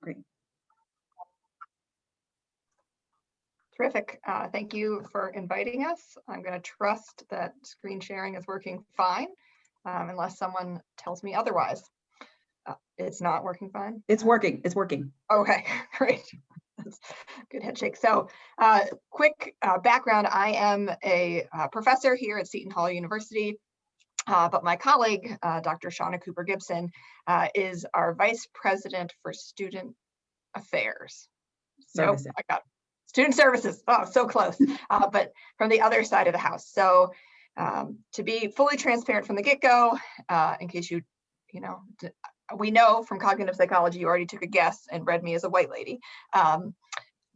Great. Terrific. Thank you for inviting us. I'm going to trust that screen sharing is working fine, unless someone tells me otherwise. It's not working fine? It's working. It's working. Okay, great. That's good headshake. So quick background, I am a professor here at Seton Hall University, but my colleague, Dr. Shawna Cooper-Gibson, is our Vice President for Student Affairs. Services. Nope, I got it. Student Services. Oh, so close, but from the other side of the house. So to be fully transparent from the get-go, in case we know from cognitive psychology, you already took a guess and read me as a white lady.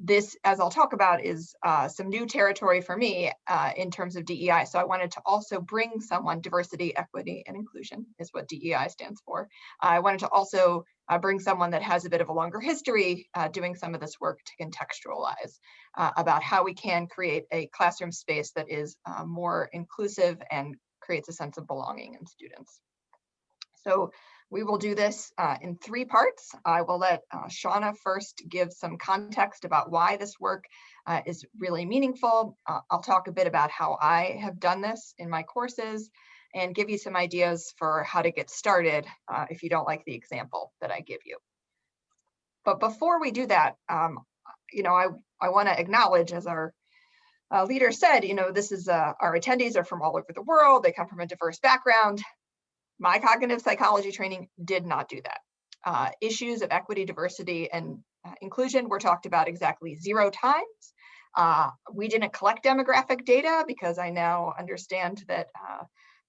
This, as I'll talk about, is some new territory for me in terms of DEI. So I wanted to also bring someone, diversity, equity, and inclusion is what DEI stands for. I wanted to also bring someone that has a bit of a longer history doing some of this work to contextualize about how we can create a classroom space that is more inclusive and creates a sense of belonging in students. So we will do this in 3 parts. I will let Shawna first give some context about why this work is really meaningful. I'll talk a bit about how I have done this in my courses and give you some ideas for how to get started if you don't like the example that I give you. But before we do that, I want to acknowledge, as our leader said, this is our attendees are from all over the world. They come from a diverse background. My cognitive psychology training did not do that. Issues of equity, diversity, and inclusion were talked about exactly 0 times. We didn't collect demographic data because I now understand that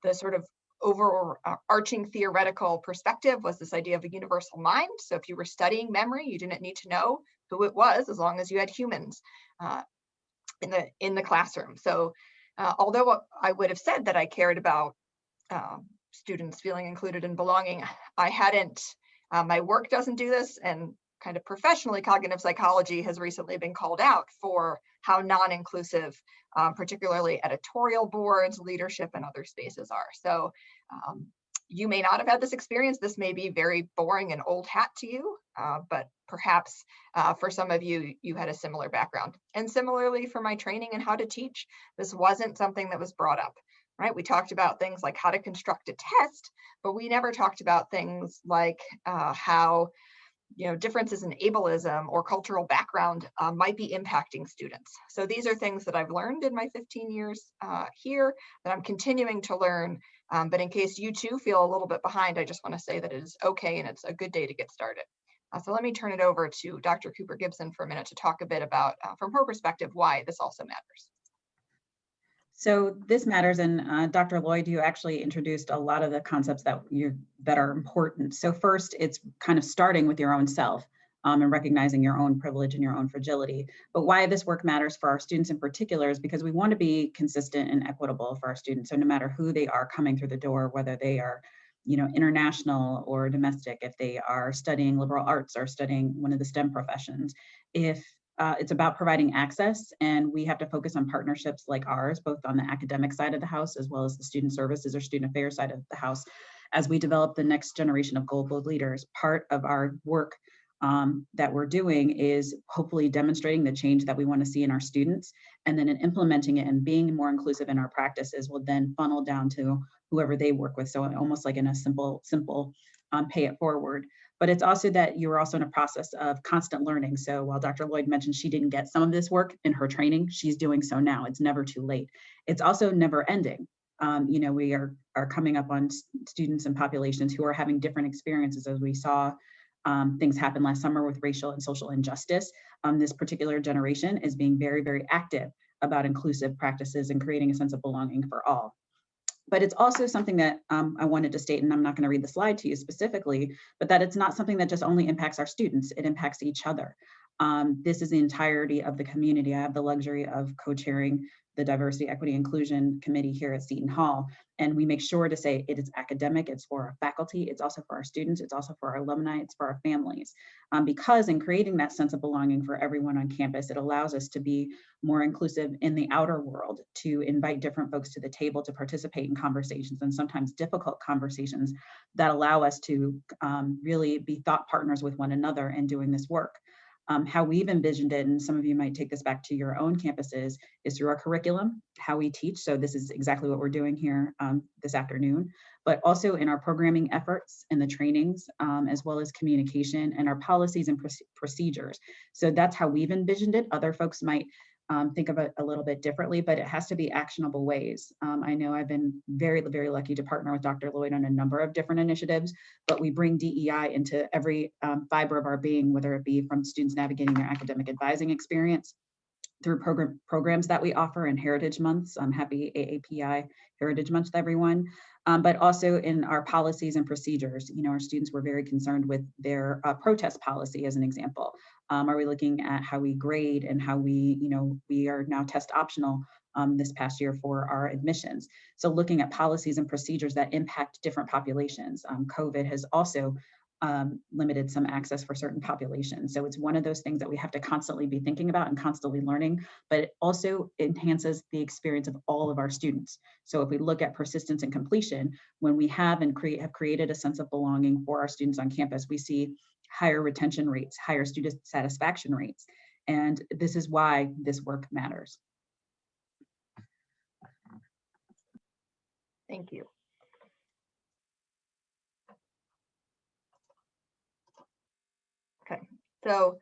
the sort of overarching theoretical perspective was this idea of a universal mind. So if you were studying memory, you didn't need to know who it was as long as you had humans in the classroom. So although I would have said that I cared about students feeling included and belonging, I hadn't, my work doesn't do this, and kind of professionally, cognitive psychology has recently been called out for how non-inclusive, particularly editorial boards, leadership, and other spaces are. So you may not have had this experience. This may be very boring and old hat to you, but perhaps for some of you, you had a similar background. And similarly for my training and how to teach, this wasn't something that was brought up. Right? We talked about things like how to construct a test, but we never talked about things like how differences in ableism or cultural background might be impacting students. So these are things that I've learned in my 15 years here that I'm continuing to learn. But in case you too feel a little bit behind, I just want to say that it is okay and it's a good day to get started. So let me turn it over to Dr. Cooper-Gibson for a minute to talk a bit about, from her perspective, why this also matters. So this matters, and Dr. Lloyd, you actually introduced a lot of the concepts that are important. So first, it's kind of starting with your own self and recognizing your own privilege and your own fragility. But why this work matters for our students in particular is because we want to be consistent and equitable for our students. So no matter who they are coming through the door, whether they are international or domestic, if they are studying liberal arts or studying one of the STEM professions, if it's about providing access, and we have to focus on partnerships like ours, both on the academic side of the house, as well as the student services or student affairs side of the house, as we develop the next generation of global leaders. Part of our work that we're doing is hopefully demonstrating the change that we want to see in our students, and then in implementing it and being more inclusive in our practices will then funnel down to whoever they work with. So almost like in a simple pay it forward. But it's also that you're also in a process of constant learning. So while Dr. Lloyd mentioned she didn't get some of this work in her training, she's doing so now. It's never too late. It's also never ending. We are coming up on students and populations who are having different experiences, as we saw things happen last summer with racial and social injustice. This particular generation is being very, very active about inclusive practices and creating a sense of belonging for all. But it's also something that I wanted to state, and I'm not going to read the slide to you specifically, but that it's not something that just only impacts our students, it impacts each other. This is the entirety of the community. I have the luxury of co-chairing the Diversity, Equity, Inclusion Committee here at Seton Hall. And we make sure to say it is academic, it's for our faculty, it's also for our students, it's also for our alumni, it's for our families. Because in creating that sense of belonging for everyone on campus, it allows us to be more inclusive in the outer world, to invite different folks to the table to participate in conversations, and sometimes difficult conversations that allow us to really be thought partners with one another in doing this work. How we've envisioned it, and some of you might take this back to your own campuses, is through our curriculum, how we teach. So this is exactly what we're doing here this afternoon, but also in our programming efforts and the trainings, as well as communication and our policies and procedures. So that's how we've envisioned it. Other folks might think of it a little bit differently, but it has to be actionable ways. I know I've been very, very lucky to partner with Dr. Lloyd on a number of different initiatives, but we bring DEI into every fiber of our being, whether it be from students navigating their academic advising experience, through programs that we offer in Heritage Months. Happy AAPI Heritage Month to everyone. But also in our policies and procedures. You know, our students were very concerned with their protest policy, as an example. Are we looking at how we grade and how we, you know, we are now test optional this past year for our admissions. So looking at policies and procedures that impact different populations. COVID has also limited some access for certain populations. So it's one of those things that we have to constantly be thinking about and constantly learning, but it also enhances the experience of all of our students. So if we look at persistence and completion, when we have created a sense of belonging for our students on campus, we see higher retention rates, higher student satisfaction rates. And this is why this work matters. Thank you. Okay, so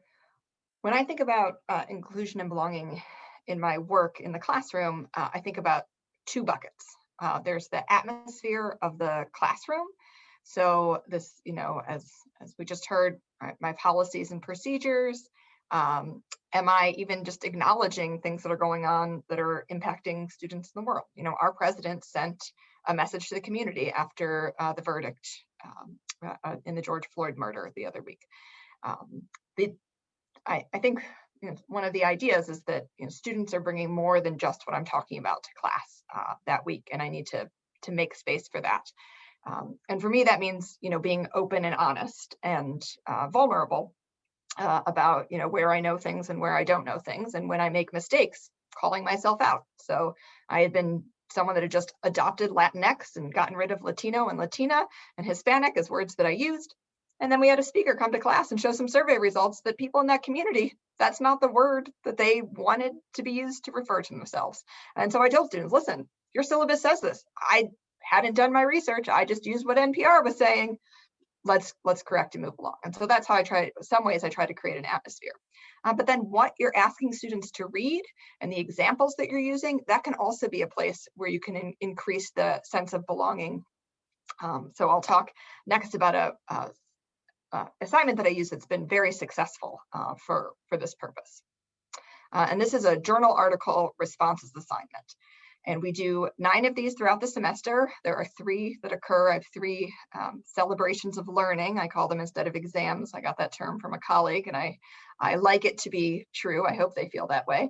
when I think about inclusion and belonging in my work in the classroom, I think about two buckets. There's the atmosphere of the classroom. So this, you know, as we just heard, my policies and procedures. Am I even just acknowledging things that are going on that are impacting students in the world? You know, our president sent a message to the community after the verdict in the George Floyd murder the other week. I think, you know, one of the ideas is that, you know, students are bringing more than just what I'm talking about to class that week, and I need to make space for that. And for me, that means, you know, being open and honest and vulnerable about, you know, where I know things and where I don't know things, and when I make mistakes, calling myself out. So I had been someone that had just adopted Latinx and gotten rid of Latino and Latina and Hispanic as words that I used. And then we had a speaker come to class and show some survey results that people in that community, that's not the word that they wanted to be used to refer to themselves. And so I told students, listen, your syllabus says this. I hadn't done my research. I just used what NPR was saying. Let's correct and move along. And so that's how I try, some ways I try to create an atmosphere. But then what you're asking students to read and the examples that you're using, that can also be a place where you can increase the sense of belonging. So I'll talk next about a assignment that I use that's been very successful for this purpose. And this is a journal article responses assignment. And we do 9 of these throughout the semester. There are 3 that occur. I have 3 celebrations of learning. I call them instead of exams. I got that term from a colleague, and I like it to be true. I hope they feel that way.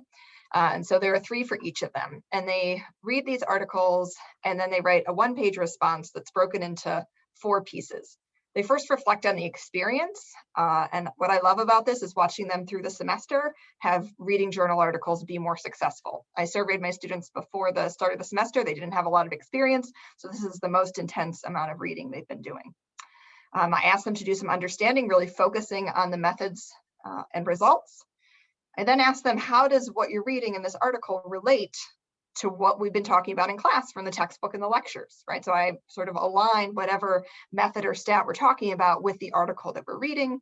And so there are 3 for each of them. And they read these articles, and then they write a 1-page response that's broken into 4 pieces. They first reflect on the experience. And what I love about this is watching them through the semester have reading journal articles be more successful. I surveyed my students before the start of the semester. They didn't have a lot of experience. So this is the most intense amount of reading they've been doing. I asked them to do some understanding, really focusing on the methods and results. I then asked them, how does what you're reading in this article relate to what we've been talking about in class from the textbook and the lectures, right? So I sort of align whatever method or stat we're talking about with the article that we're reading.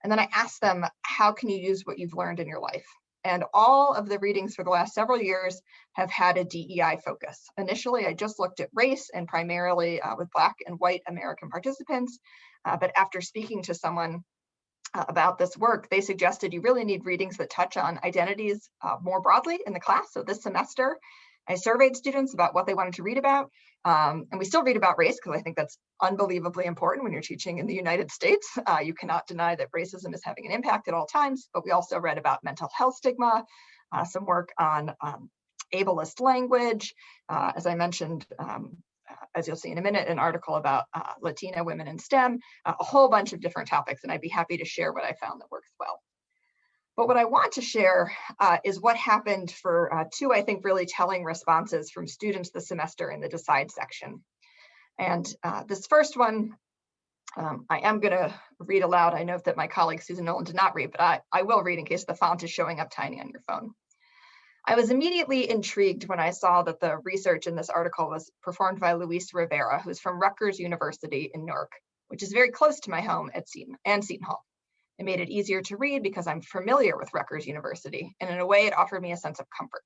And then I ask them, how can you use what you've learned in your life? And all of the readings for the last several years have had a DEI focus. Initially, I just looked at race and primarily with Black and white American participants. But after speaking to someone about this work, they suggested you really need readings that touch on identities more broadly in the class. So this semester, I surveyed students about what they wanted to read about. And we still read about race because I think that's unbelievably important when you're teaching in the United States. You cannot deny that racism is having an impact at all times, but we also read about mental health stigma, some work on ableist language, as I mentioned, as you'll see in a minute, an article about Latina women in STEM, a whole bunch of different topics, and I'd be happy to share what I found that works well. But what I want to share is what happened for two, I think, really telling responses from students this semester in the Decide section. And this first one, I am going to read aloud. I know that my colleague Susan Nolan did not read, but I will read in case the font is showing up tiny on your phone. I was immediately intrigued when I saw that the research in this article was performed by Luis Rivera, who's from Rutgers University in Newark, which is very close to my home at Seton Hall. It made it easier to read because I'm familiar with Rutgers University, and in a way it offered me a sense of comfort.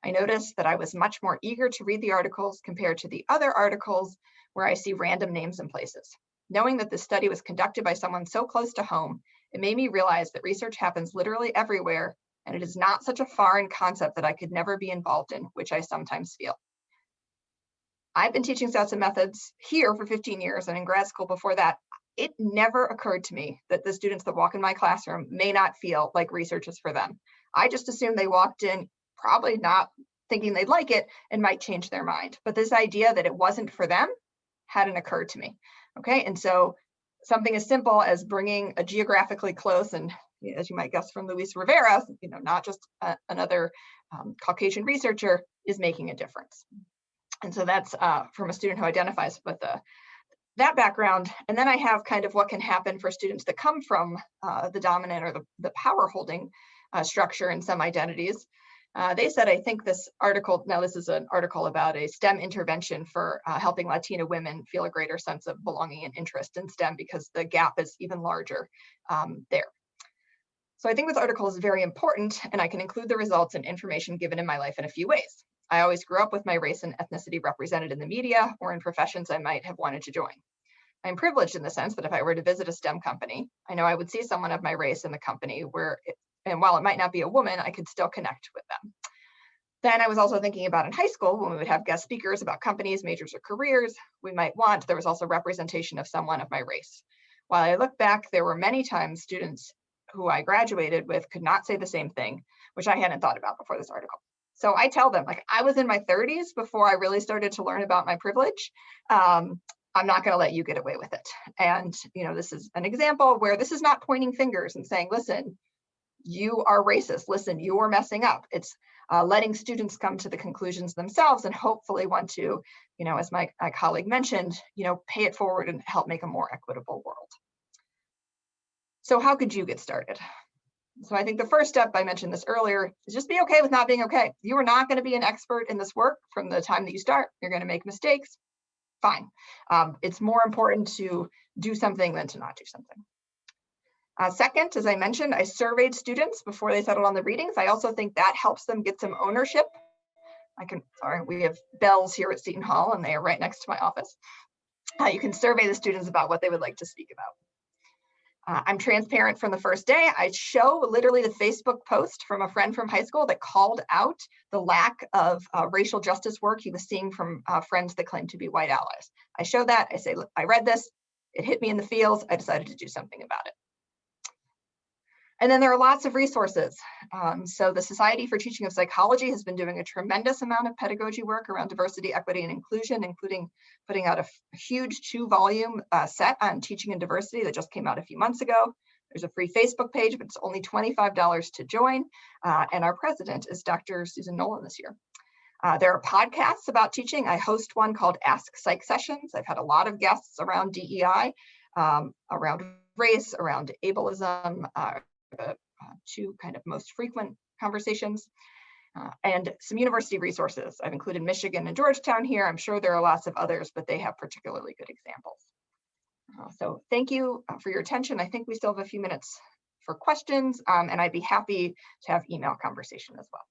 I noticed that I was much more eager to read the articles compared to the other articles where I see random names and places. Knowing that this study was conducted by someone so close to home, it made me realize that research happens literally everywhere, and it is not such a foreign concept that I could never be involved in, which I sometimes feel. I've been teaching stats and methods here for 15 years, and in grad school before that, it never occurred to me that the students that walk in my classroom may not feel like research is for them. I just assumed they walked in probably not thinking they'd like it and might change their mind. But this idea that it wasn't for them hadn't occurred to me. Okay, and so something as simple as bringing a geographically close, and as you might guess from Luis Rivera, not just another Caucasian researcher, is making a difference. And so that's from a student who identifies with that background. And then I have kind of what can happen for students that come from the dominant or the power holding structure in some identities. They said, I think this article, now this is an article about a STEM intervention for helping Latina women feel a greater sense of belonging and interest in STEM because the gap is even larger there. So I think this article is very important, and I can include the results and information given in my life in a few ways. I always grew up with my race and ethnicity represented in the media or in professions I might have wanted to join. I'm privileged in the sense that if I were to visit a STEM company, I know I would see someone of my race in the company and while it might not be a woman, I could still connect with them. Then I was also thinking about in high school when we would have guest speakers about companies, majors, or careers we might want, there was also representation of someone of my race. While I look back, there were many times students who I graduated with could not say the same thing, which I hadn't thought about before this article. So I tell them, like, I was in my 30s before I really started to learn about my privilege. I'm not going to let you get away with it. And, this is an example where this is not pointing fingers and saying, listen, you are racist. Listen, you are messing up. It's letting students come to the conclusions themselves and hopefully want to, as my colleague mentioned, pay it forward and help make a more equitable world. So how could you get started? So I think the first step, I mentioned this earlier, is just be okay with not being okay. You are not going to be an expert in this work from the time that you start. You're going to make mistakes. Fine. It's more important to do something than to not do something. Second, as I mentioned, I surveyed students before they settled on the readings. I also think that helps them get some ownership. We have bells here at Seton Hall and they are right next to my office. You can survey the students about what they would like to speak about. I'm transparent from the first day. I show literally the Facebook post from a friend from high school that called out the lack of racial justice work he was seeing from friends that claim to be white allies. I show that, I say, look, I read this, it hit me in the feels, I decided to do something about it. And then there are lots of resources. So the Society for Teaching of Psychology has been doing a tremendous amount of pedagogy work around diversity, equity, and inclusion, including putting out a huge 2-volume set on teaching and diversity that just came out a few months ago. There's a free Facebook page, but it's only $25 to join. And our president is Dr. Susan Nolan this year. There are podcasts about teaching. I host one called Ask Psych Sessions. I've had a lot of guests around DEI, around race, around ableism, the two kind of most frequent conversations, and some university resources. I've included Michigan and Georgetown here. I'm sure there are lots of others, but they have particularly good examples. So thank you for your attention. I think we still have a few minutes for questions, and I'd be happy to have email conversation as well.